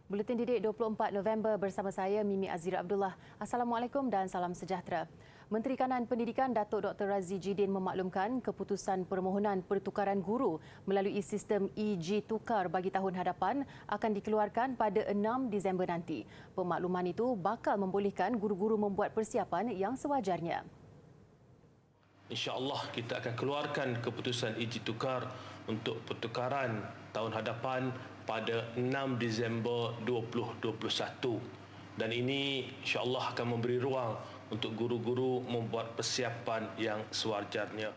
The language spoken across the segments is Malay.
Buletin Didik 24 November bersama saya Mimi Azira Abdullah. Assalamualaikum dan salam sejahtera. Menteri Kanan Pendidikan Datuk Dr. Razzie Jidin memaklumkan keputusan permohonan pertukaran guru melalui sistem EG Tukar bagi tahun hadapan akan dikeluarkan pada 6 Disember nanti. Pemakluman itu bakal membolehkan guru-guru membuat persiapan yang sewajarnya. InsyaAllah kita akan keluarkan keputusan EG Tukar untuk pertukaran tahun hadapan pada 6 Disember 2021. Dan ini insyaAllah akan memberi ruang untuk guru-guru membuat persiapan yang sewajarnya.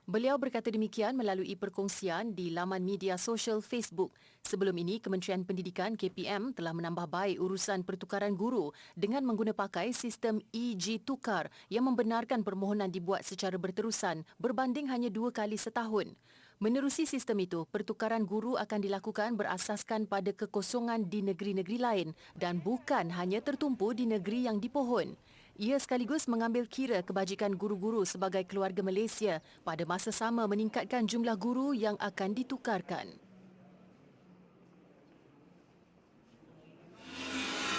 Beliau berkata demikian melalui perkongsian di laman media sosial Facebook. Sebelum ini, Kementerian Pendidikan KPM telah menambah baik urusan pertukaran guru dengan mengguna pakai sistem EG Tukar yang membenarkan permohonan dibuat secara berterusan berbanding hanya 2 kali setahun. Menerusi sistem itu, pertukaran guru akan dilakukan berasaskan pada kekosongan di negeri-negeri lain dan bukan hanya tertumpu di negeri yang dipohon. Ia sekaligus mengambil kira kebajikan guru-guru sebagai keluarga Malaysia pada masa sama meningkatkan jumlah guru yang akan ditukarkan.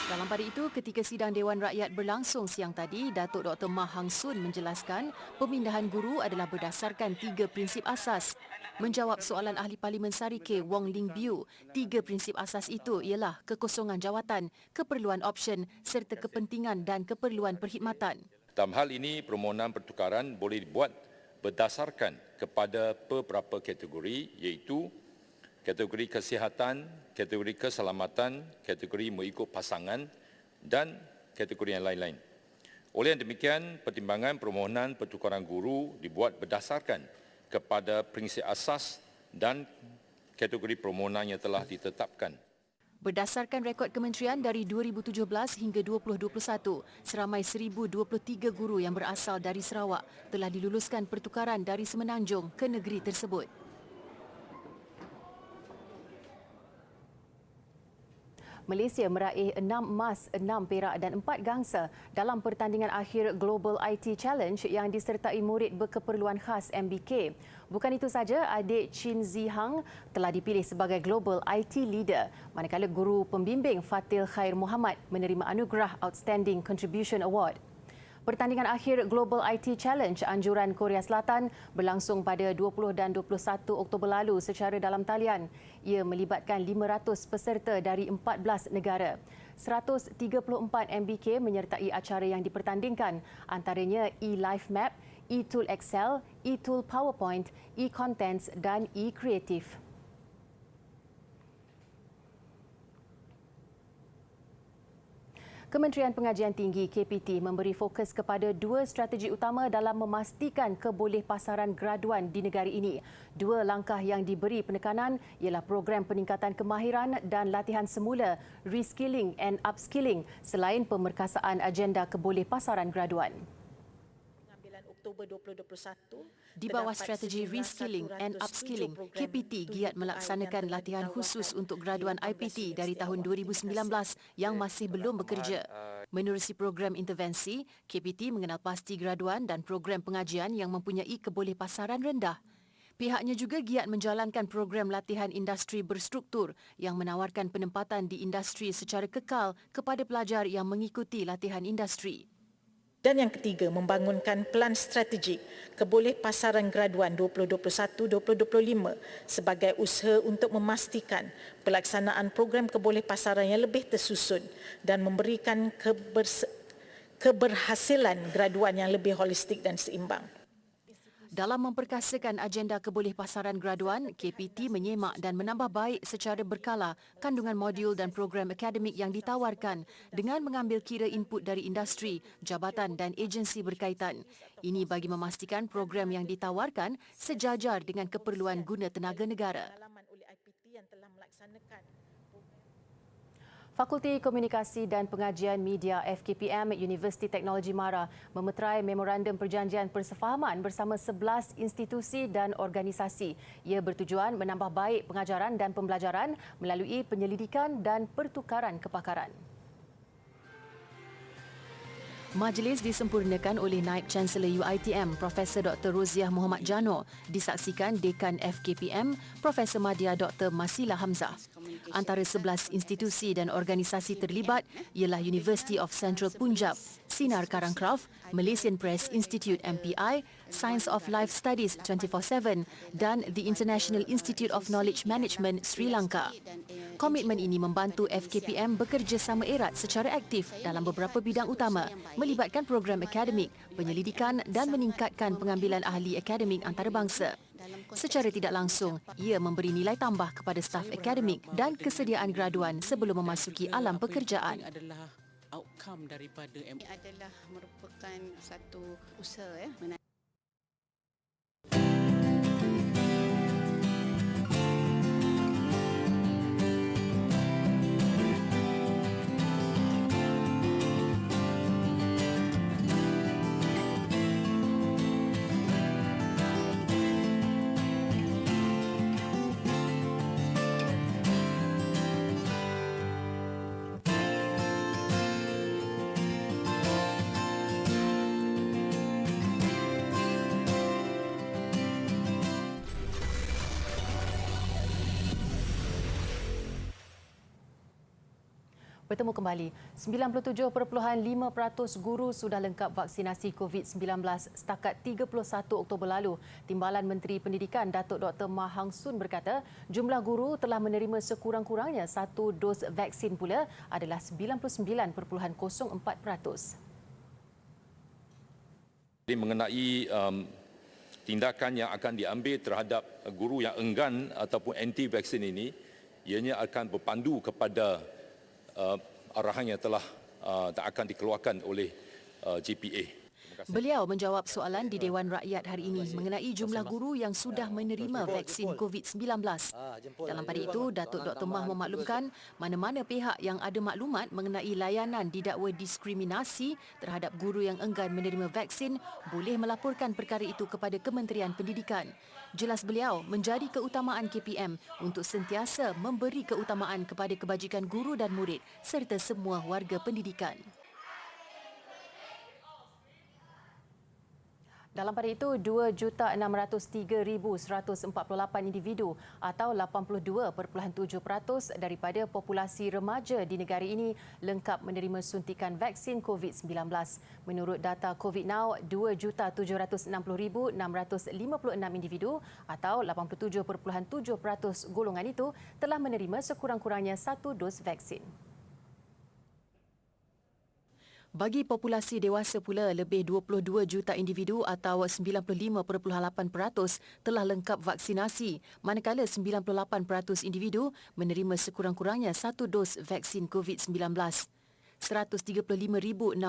Dalam pada itu, ketika sidang Dewan Rakyat berlangsung siang tadi, Datuk Dr. Mah Hang Sun menjelaskan pemindahan guru adalah berdasarkan 3 prinsip asas. Menjawab soalan Ahli Parlimen Sarike Wong Ling Biu, 3 prinsip asas itu ialah kekosongan jawatan, keperluan option serta kepentingan dan keperluan perkhidmatan. Dalam hal ini, permohonan pertukaran boleh dibuat berdasarkan kepada beberapa kategori iaitu kategori kesihatan, kategori keselamatan, kategori mengikut pasangan dan kategori yang lain-lain. Oleh yang demikian, pertimbangan permohonan pertukaran guru dibuat berdasarkan kepada prinsip asas dan kategori permohonan yang telah ditetapkan. Berdasarkan rekod kementerian dari 2017 hingga 2021, seramai 1,023 guru yang berasal dari Sarawak telah diluluskan pertukaran dari Semenanjung ke negeri tersebut. Malaysia meraih 6 emas, 6 perak dan 4 gangsa dalam pertandingan akhir Global IT Challenge yang disertai murid berkeperluan khas MBK. Bukan itu saja, adik Chin Zi Hang telah dipilih sebagai Global IT Leader, manakala guru pembimbing Fatil Khair Muhammad menerima anugerah Outstanding Contribution Award. Pertandingan akhir Global IT Challenge anjuran Korea Selatan berlangsung pada 20 dan 21 Oktober lalu secara dalam talian. Ia melibatkan 500 peserta dari 14 negara. 134 MBK menyertai acara yang dipertandingkan, antaranya e-Life Map, e-Tool Excel, e-Tool PowerPoint, e-Contents dan e-Creative. Kementerian Pengajian Tinggi KPT memberi fokus kepada 2 strategi utama dalam memastikan kebolehpasaran graduan di negara ini. 2 langkah yang diberi penekanan ialah program peningkatan kemahiran dan latihan semula, reskilling and upskilling selain pemerkasaan agenda kebolehpasaran graduan. Oktober 2021. Di bawah strategi reskilling and upskilling, KPT giat melaksanakan latihan khusus untuk graduan IPT dari tahun 2019 yang masih belum bekerja. Menerusi program intervensi, KPT mengenal pasti graduan dan program pengajian yang mempunyai kebolehpasaran rendah. Pihaknya juga giat menjalankan program latihan industri berstruktur yang menawarkan penempatan di industri secara kekal kepada pelajar yang mengikuti latihan industri. Dan yang ketiga, membangunkan pelan strategik kebolehpasaran graduan 2021-2025 sebagai usaha untuk memastikan pelaksanaan program kebolehpasaran yang lebih tersusun dan memberikan keberhasilan graduan yang lebih holistik dan seimbang. Dalam memperkasakan agenda kebolehpasaran graduan, KPT menyemak dan menambah baik secara berkala kandungan modul dan program akademik yang ditawarkan dengan mengambil kira input dari industri, jabatan dan agensi berkaitan. Ini bagi memastikan program yang ditawarkan sejajar dengan keperluan guna tenaga negara. Fakulti Komunikasi dan Pengajian Media FKPM Universiti Teknologi Mara memeterai memorandum perjanjian persefahaman bersama 11 institusi dan organisasi. Ia bertujuan menambah baik pengajaran dan pembelajaran melalui penyelidikan dan pertukaran kepakaran. Majlis disempurnakan oleh Naib Chancellor UiTM Profesor Dr. Roziah Muhammad Jano, disaksikan Dekan FKPM Profesor Madya Dr. Masila Hamzah. Antara 11 institusi dan organisasi terlibat ialah University of Central Punjab, Sinar Karangkraf, Malaysian Press Institute MPI, Science of Life Studies 24/7 dan the International Institute of Knowledge Management Sri Lanka. Komitmen ini membantu FKPM bekerjasama erat secara aktif dalam beberapa bidang utama, melibatkan program akademik, penyelidikan dan meningkatkan pengambilan ahli akademik antarabangsa. Secara tidak langsung, ia memberi nilai tambah kepada staf akademik dan kesediaan graduan sebelum memasuki alam pekerjaan. Adalah outcome daripada Ini adalah merupakan satu usaha Bertemu kembali, 97.5% guru sudah lengkap vaksinasi COVID-19 setakat 31 Oktober lalu. Timbalan Menteri Pendidikan Datuk Dr. Mah Hang Sun berkata, jumlah guru telah menerima sekurang-kurangnya satu dos vaksin pula adalah 99.04%. Mengenai tindakan yang akan diambil terhadap guru yang enggan ataupun anti vaksin ini, ianya akan berpandu kepada arahan yang telah akan dikeluarkan oleh JPA. Beliau menjawab soalan di Dewan Rakyat hari ini mengenai jumlah guru yang sudah menerima vaksin COVID-19. Dalam pada itu, Datuk Dr. Mah memaklumkan mana-mana pihak yang ada maklumat mengenai layanan didakwa diskriminasi terhadap guru yang enggan menerima vaksin boleh melaporkan perkara itu kepada Kementerian Pendidikan. Jelas beliau, menjadi keutamaan KPM untuk sentiasa memberi keutamaan kepada kebajikan guru dan murid serta semua warga pendidikan. Dalam pada itu, 2,603,148 individu atau 82.7% daripada populasi remaja di negara ini lengkap menerima suntikan vaksin COVID-19. Menurut data COVID Now, 2,760,656 individu atau 87.7% golongan itu telah menerima sekurang-kurangnya satu dos vaksin. Bagi populasi dewasa pula, lebih 22 juta individu atau 95.8% telah lengkap vaksinasi, manakala 98% individu menerima sekurang-kurangnya satu dos vaksin COVID-19. 135,631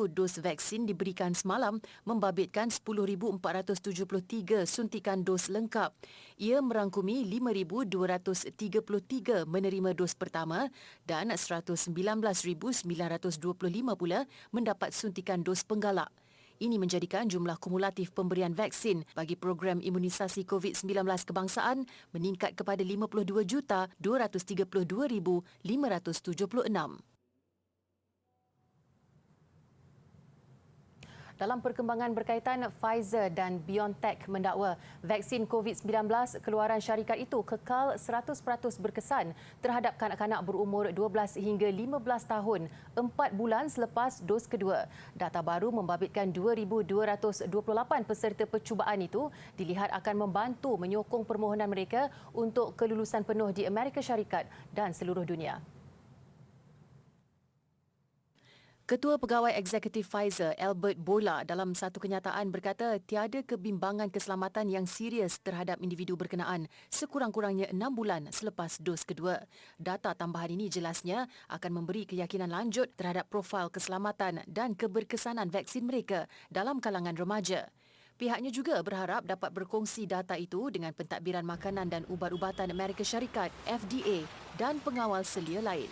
dos vaksin diberikan semalam, membabitkan 10,473 suntikan dos lengkap. Ia merangkumi 5,233 menerima dos pertama dan 119,925 pula mendapat suntikan dos penggalak. Ini menjadikan jumlah kumulatif pemberian vaksin bagi program imunisasi COVID-19 kebangsaan meningkat kepada 52,232,576. Dalam perkembangan berkaitan, Pfizer dan BioNTech mendakwa vaksin COVID-19 keluaran syarikat itu kekal 100% berkesan terhadap kanak-kanak berumur 12 hingga 15 tahun 4 bulan selepas dos kedua. Data baru membabitkan 2,228 peserta percubaan itu dilihat akan membantu menyokong permohonan mereka untuk kelulusan penuh di Amerika Syarikat dan seluruh dunia. Ketua Pegawai Eksekutif Pfizer, Albert Bourla, dalam satu kenyataan berkata tiada kebimbangan keselamatan yang serius terhadap individu berkenaan sekurang-kurangnya 6 bulan selepas dos kedua. Data tambahan ini jelasnya akan memberi keyakinan lanjut terhadap profil keselamatan dan keberkesanan vaksin mereka dalam kalangan remaja. Pihaknya juga berharap dapat berkongsi data itu dengan Pentadbiran Makanan dan Ubat-ubatan Amerika Syarikat, FDA, dan pengawal selia lain.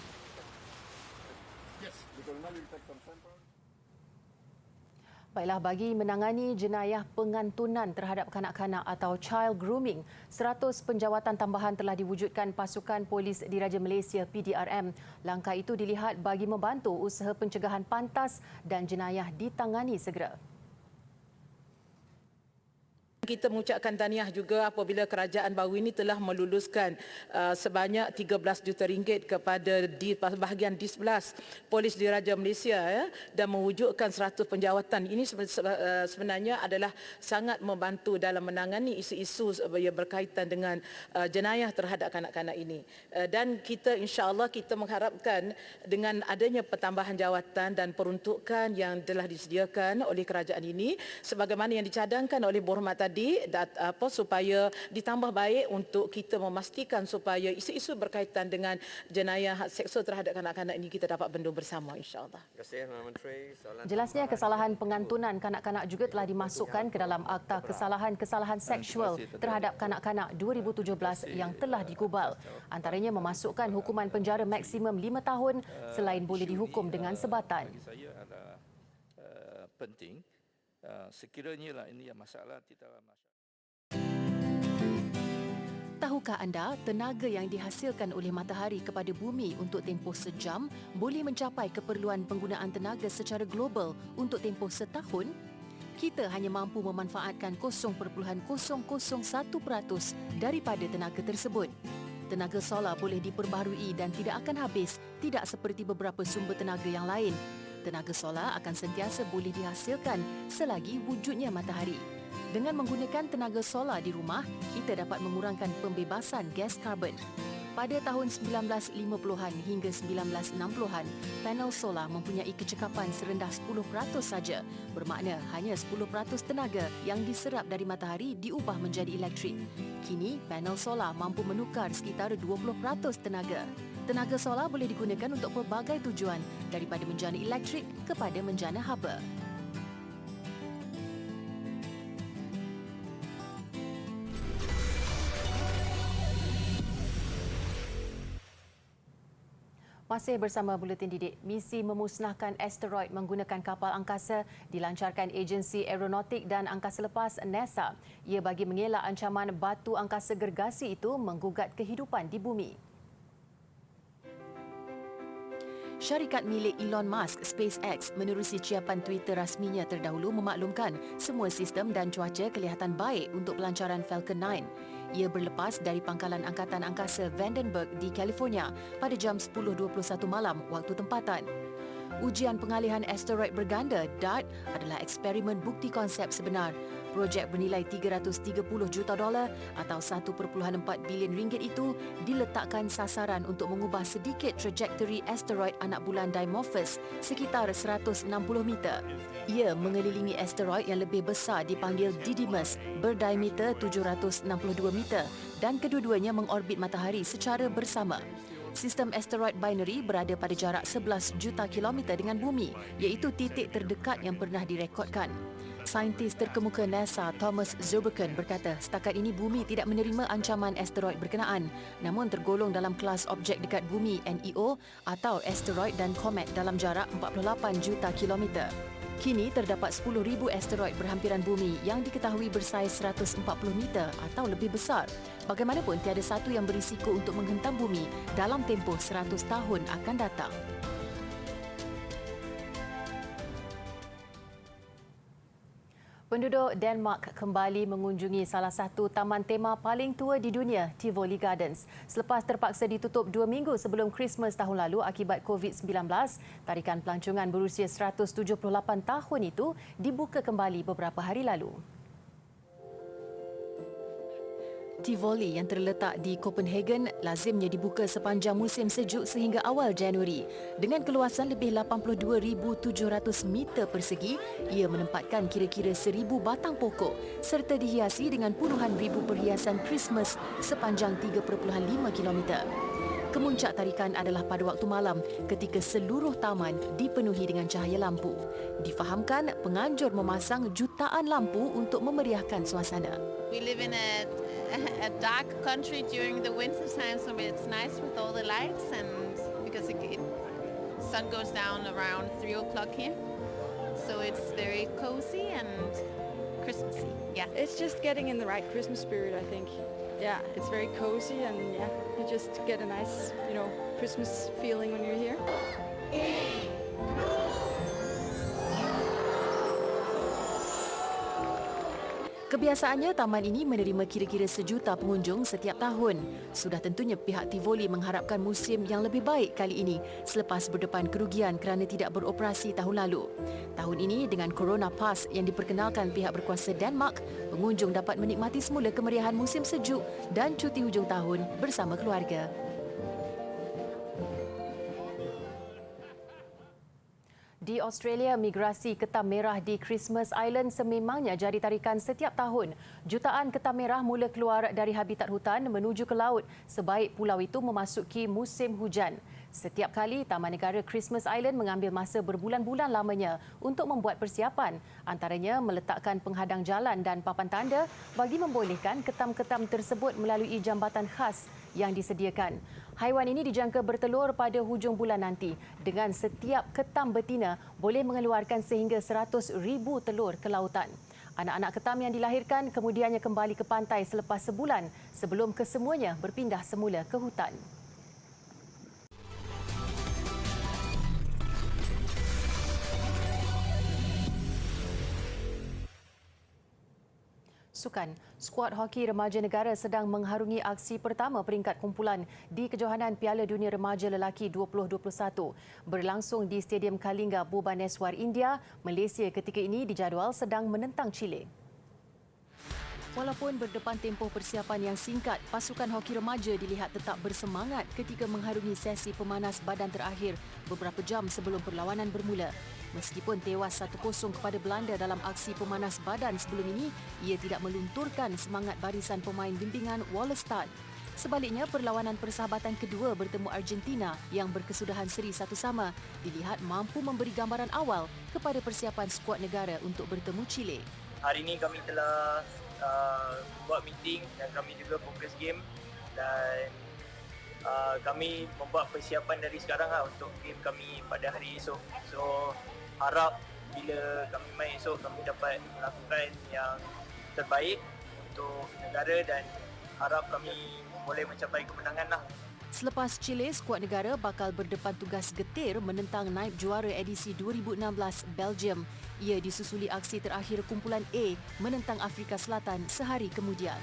Baiklah, bagi menangani jenayah pengantunan terhadap kanak-kanak atau child grooming, 100 penjawatan tambahan telah diwujudkan pasukan polis Diraja Malaysia PDRM. Langkah itu dilihat bagi membantu usaha pencegahan pantas dan jenayah ditangani segera. kita mengucapkan tahniah juga apabila kerajaan baru ini telah meluluskan sebanyak 13 juta ringgit kepada bahagian D11 Polis Diraja Malaysia dan mewujudkan 100 penjawatan. Ini sebenarnya adalah sangat membantu dalam menangani isu-isu yang berkaitan dengan jenayah terhadap kanak-kanak ini. Dan kita insya-Allah kita mengharapkan dengan adanya pertambahan jawatan dan peruntukan yang telah disediakan oleh kerajaan ini sebagaimana yang dicadangkan oleh Berhormat tadi supaya ditambah baik untuk kita memastikan supaya isu-isu berkaitan dengan jenayah seksual terhadap kanak-kanak ini kita dapat bendung bersama insya-Allah. Terima kasih Menteri. Jelasnya kesalahan pengantunan kanak-kanak juga telah dimasukkan ke dalam Akta Kesalahan-Kesalahan Seksual terhadap Kanak-kanak 2017 yang telah digubal. Antaranya memasukkan hukuman penjara maksimum 5 tahun selain boleh dihukum dengan sebatan. Bagi saya adalah penting. Sekiranya lah ini masalah kita Tahukah anda tenaga yang dihasilkan oleh matahari kepada bumi untuk tempoh sejam boleh mencapai keperluan penggunaan tenaga secara global untuk tempoh setahun? Kita hanya mampu memanfaatkan 0.001% daripada tenaga tersebut. Tenaga solar boleh diperbaharui dan tidak akan habis, tidak seperti beberapa sumber tenaga yang lain. Tenaga solar akan sentiasa boleh dihasilkan selagi wujudnya matahari. Dengan menggunakan tenaga solar di rumah, kita dapat mengurangkan pembebasan gas karbon. Pada tahun 1950-an hingga 1960-an, panel solar mempunyai kecekapan serendah 10% saja, bermakna hanya 10% tenaga yang diserap dari matahari diubah menjadi elektrik. Kini, panel solar mampu menukar sekitar 20% tenaga. Tenaga solar boleh digunakan untuk pelbagai tujuan, daripada menjana elektrik kepada menjana haba. Masih bersama Buletin Didik, misi memusnahkan asteroid menggunakan kapal angkasa dilancarkan Agensi Aeronautik dan Angkasa Lepas NASA. Ia bagi mengelak ancaman batu angkasa gergasi itu menggugat kehidupan di bumi. Syarikat milik Elon Musk, SpaceX, menerusi ciapan Twitter rasminya terdahulu memaklumkan semua sistem dan cuaca kelihatan baik untuk pelancaran Falcon 9. Ia berlepas dari pangkalan Angkatan Angkasa Vandenberg di California pada jam 10.21 malam waktu tempatan. Ujian pengalihan asteroid berganda DART adalah eksperimen bukti konsep sebenar. Projek bernilai $330 juta atau 1.4 bilion ringgit itu diletakkan sasaran untuk mengubah sedikit trajektori asteroid anak bulan Dimorphos sekitar 160 meter. Ia mengelilingi asteroid yang lebih besar dipanggil Didymos berdiameter 762 meter dan kedua-duanya mengorbit matahari secara bersama. Sistem asteroid binary berada pada jarak 11 juta kilometer dengan bumi, iaitu titik terdekat yang pernah direkodkan. Saintis terkemuka NASA Thomas Zurbuchen berkata setakat ini bumi tidak menerima ancaman asteroid berkenaan, namun tergolong dalam kelas objek dekat bumi NEO atau asteroid dan komet dalam jarak 48 juta kilometer. Kini terdapat 10,000 asteroid berhampiran bumi yang diketahui bersaiz 140 meter atau lebih besar. Bagaimanapun tiada satu yang berisiko untuk menghentam bumi dalam tempoh 100 tahun akan datang. Penduduk Denmark kembali mengunjungi salah satu taman tema paling tua di dunia, Tivoli Gardens. Selepas terpaksa ditutup 2 minggu sebelum Christmas tahun lalu akibat COVID-19, tarikan pelancongan berusia 178 tahun itu dibuka kembali beberapa hari lalu. Tivoli yang terletak di Copenhagen lazimnya dibuka sepanjang musim sejuk sehingga awal Januari. Dengan keluasan lebih 82,700 meter persegi, ia menempatkan kira-kira 1,000 batang pokok serta dihiasi dengan puluhan ribu perhiasan Christmas sepanjang 3.5 kilometer. Kemuncak tarikan adalah pada waktu malam ketika seluruh taman dipenuhi dengan cahaya lampu. Difahamkan penganjur memasang jutaan lampu untuk memeriahkan suasana. We live in a dark country during the winter time, so it's nice with all the lights, and because sun goes down around 3 o'clock here, so it's very cozy and Christmassy. Yeah, it's just getting in the right Christmas spirit, I think. Yeah, it's very cozy, and yeah, you just get a nice, Christmas feeling when you're here. Kebiasaannya, taman ini menerima kira-kira 1 juta pengunjung setiap tahun. Sudah tentunya pihak Tivoli mengharapkan musim yang lebih baik kali ini selepas berdepan kerugian kerana tidak beroperasi tahun lalu. Tahun ini dengan Corona Pass yang diperkenalkan pihak berkuasa Denmark, pengunjung dapat menikmati semula kemeriahan musim sejuk dan cuti hujung tahun bersama keluarga. Di Australia, migrasi ketam merah di Christmas Island sememangnya jadi tarikan setiap tahun. Jutaan ketam merah mula keluar dari habitat hutan menuju ke laut sebaik pulau itu memasuki musim hujan. Setiap kali Taman Negara Christmas Island mengambil masa berbulan-bulan lamanya untuk membuat persiapan, antaranya meletakkan penghadang jalan dan papan tanda bagi membolehkan ketam-ketam tersebut melalui jambatan khas yang disediakan. Haiwan ini dijangka bertelur pada hujung bulan nanti dengan setiap ketam betina boleh mengeluarkan sehingga 100,000 telur ke lautan. Anak-anak ketam yang dilahirkan kemudiannya kembali ke pantai selepas sebulan sebelum kesemuanya berpindah semula ke hutan. Sukan, skuad hoki remaja negara sedang mengharungi aksi pertama peringkat kumpulan di kejohanan Piala Dunia Remaja Lelaki 2021. Berlangsung di Stadium Kalinga, Bhubaneswar, India, Malaysia ketika ini dijadual sedang menentang Chile. Walaupun berdepan tempoh persiapan yang singkat, pasukan hoki remaja dilihat tetap bersemangat ketika mengharungi sesi pemanas badan terakhir beberapa jam sebelum perlawanan bermula. Meskipun tewas 1-0 kepada Belanda dalam aksi pemanas badan sebelum ini, ia tidak melunturkan semangat barisan pemain bimbingan Wallace Tan. Sebaliknya, perlawanan persahabatan kedua bertemu Argentina yang berkesudahan seri 1-1 dilihat mampu memberi gambaran awal kepada persiapan skuad negara untuk bertemu Chile. Hari ini kami telah buat meeting dan kami juga fokus game dan kami membuat persiapan dari sekarang untuk game kami pada hari esok. So harap bila kami main esok kami dapat melakukan yang terbaik untuk negara dan harap kami boleh mencapai kemenangan . Selepas Chile, skuad negara bakal berdepan tugas getir menentang naib juara edisi 2016 Belgium. Ia disusuli aksi terakhir kumpulan A menentang Afrika Selatan sehari kemudian.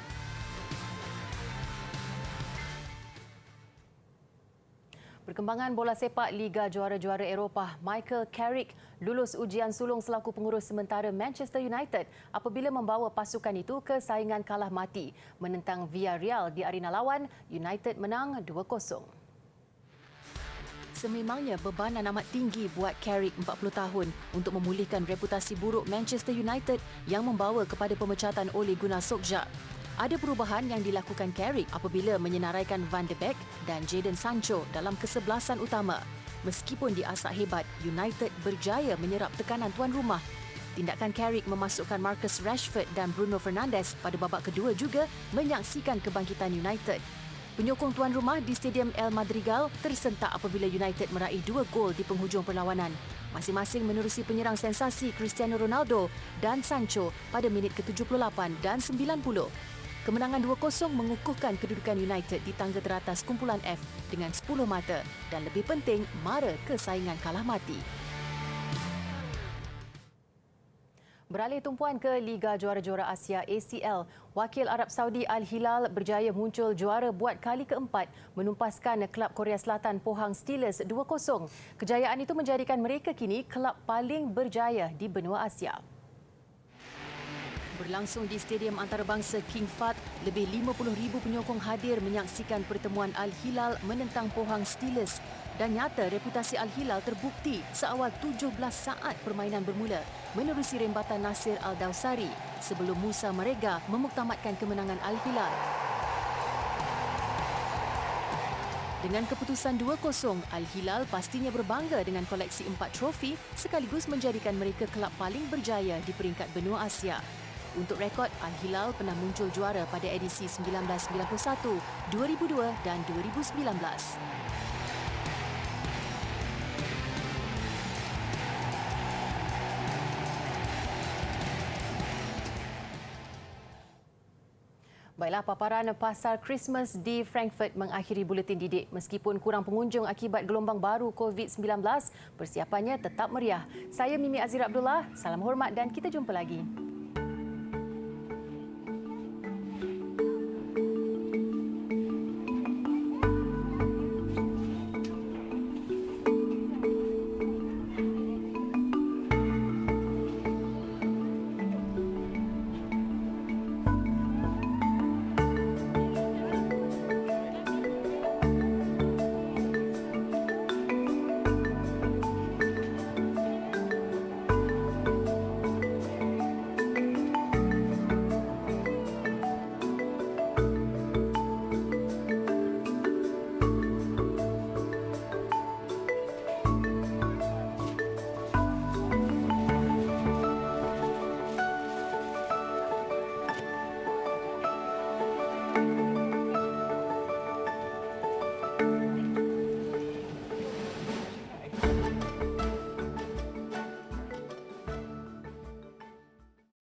Perkembangan bola sepak Liga Juara-Juara Eropah, Michael Carrick lulus ujian sulung selaku pengurus sementara Manchester United apabila membawa pasukan itu ke saingan kalah mati menentang Villarreal di arena lawan. United menang 2-0. Sememangnya bebanan amat tinggi buat Carrick 40 tahun untuk memulihkan reputasi buruk Manchester United yang membawa kepada pemecatan Ole Gunnar Solskjaer. Ada perubahan yang dilakukan Carrick apabila menyenaraikan Van de Beek dan Jadon Sancho dalam kesebelasan utama. Meskipun diasak hebat, United berjaya menyerap tekanan tuan rumah. Tindakan Carrick memasukkan Marcus Rashford dan Bruno Fernandes pada babak kedua juga menyaksikan kebangkitan United. Penyokong tuan rumah di Stadium El Madrigal tersentak apabila United meraih 2 gol di penghujung perlawanan. Masing-masing menerusi penyerang sensasi Cristiano Ronaldo dan Sancho pada minit ke-78 dan 90. Kemenangan 2-0 mengukuhkan kedudukan United di tangga teratas kumpulan F dengan 10 mata dan lebih penting mara ke saingan kalah mati. Beralih tumpuan ke Liga Juara-Juara Asia ACL, wakil Arab Saudi Al Hilal berjaya muncul juara buat kali keempat menumpaskan kelab Korea Selatan Pohang Steelers 2-0. Kejayaan itu menjadikan mereka kini kelab paling berjaya di benua Asia. Berlangsung di Stadium Antarabangsa King Fahd, lebih 50,000 penyokong hadir menyaksikan pertemuan Al Hilal menentang Pohang Steelers dan nyata reputasi Al Hilal terbukti seawal 17 saat permainan bermula menerusi rembatan Nasir Al-Dawsari sebelum Musa Marega memuktamadkan kemenangan Al Hilal. Dengan keputusan 2-0, Al Hilal pastinya berbangga dengan koleksi 4 trofi sekaligus menjadikan mereka kelab paling berjaya di peringkat benua Asia. Untuk rekod, Al Hilal pernah muncul juara pada edisi 1991, 2002 dan 2019. Baiklah, paparan pasar Christmas di Frankfurt mengakhiri buletin didik. Meskipun kurang pengunjung akibat gelombang baru COVID-19, persiapannya tetap meriah. Saya Mimi Azira Abdullah, salam hormat dan kita jumpa lagi.